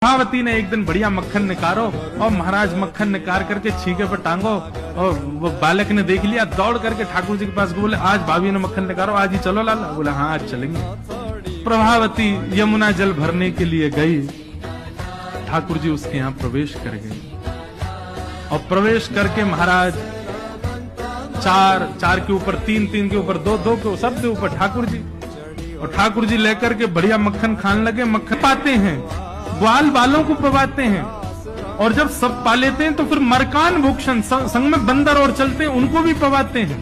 प्रभावती ने एक दिन बढ़िया मक्खन निकारो और महाराज मक्खन निकाल करके छीके पर टांगो, और वो बालक ने देख लिया, दौड़ करके ठाकुर जी के पास बोले आज भाभी ने मक्खन निकालो, आज ही चलो लाला। बोला हाँ आज चलेंगे। प्रभावती यमुना जल भरने के लिए गई, ठाकुर जी उसके यहाँ प्रवेश कर गए और प्रवेश करके महाराज चार के ऊपर तीन के ऊपर दो के सबसे ऊपर ठाकुर जी, और ठाकुर जी लेकर के बढ़िया मक्खन खाने लगे। मक्खन पाते हैं, ग्वाल बालों को पवाते हैं, और जब सब पा लेते हैं तो फिर मरकान भूषण संग में बंदर और चलते हैं उनको भी पवाते हैं।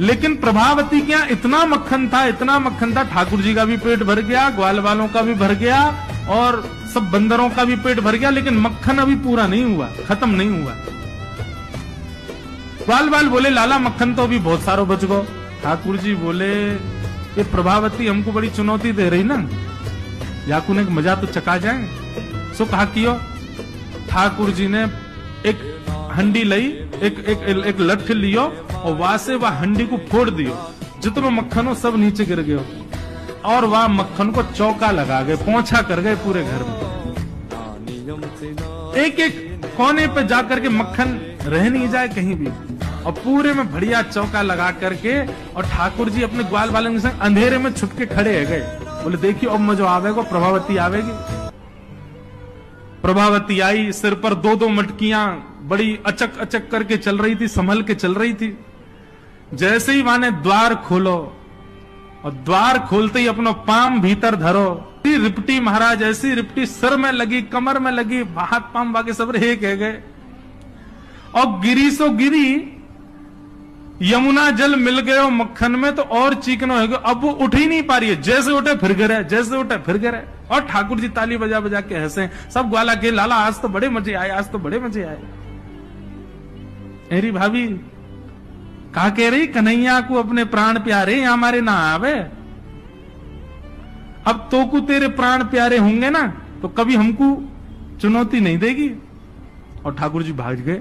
लेकिन प्रभावती के यहाँ इतना मक्खन था, ठाकुर जी का भी पेट भर गया, ग्वाल वालों का भी भर गया और सब बंदरों का भी पेट भर गया, लेकिन मक्खन अभी पूरा नहीं हुआ, खत्म नहीं हुआ। ग्वाल बाल बोले लाला मक्खन तो अभी बहुत सारो बच गो। ठाकुर जी बोले ये प्रभावती हमको बड़ी चुनौती दे रही ना, याकू ने मजा तो चका जाए। सो कहा कियो। ठाकुर जी ने एक हंडी लई, एक लठ लियो और वहां से वह हंडी को फोड़ दियो, जितना मक्खन हो सब नीचे गिर गयो, और वह मक्खन को चौका लगा गए, पोंछा कर गए पूरे घर में। एक कोने पे जाकर के मक्खन रह नहीं जाए कहीं भी, और पूरे में बढ़िया चौका लगा करके, और ठाकुर जी अपने ग्वाल वालों के संग अंधेरे में छुप के खड़े है गए। बोले देखियो अब मजो आवेगा, प्रभावती आवेगी। प्रभावती आई, सिर पर दो मटकियां बड़ी अचक करके चल रही थी, संभल के चल रही थी। जैसे ही माने द्वार खोलो, और द्वार खोलते ही अपनो पाम भीतर धरो, रिपटी महाराज ऐसी रिपटी सिर में लगी, कमर में लगी, हाथ पाम बाकी सब रहे कह गए, और गिरी सो गिरी। यमुना जल मिल गयो मक्खन में तो और चीकनो हो गयो, अब वो उठ ही नहीं पा रही है, जैसे उठे फिर गिरे, जैसे उठे फिर गिरे। और ठाकुर जी ताली बजा बजा के हंसे, सब ग्वाला के लाला आज तो बड़े मजे आए, आज तो बड़े मजे आए। मेरी भाभी कहा कह रही कन्हैया को अपने प्राण प्यारे हमारे ना आवे, अब तो को तेरे प्राण प्यारे होंगे ना तो कभी हमको चुनौती नहीं देगी। और ठाकुर जी भाग गए।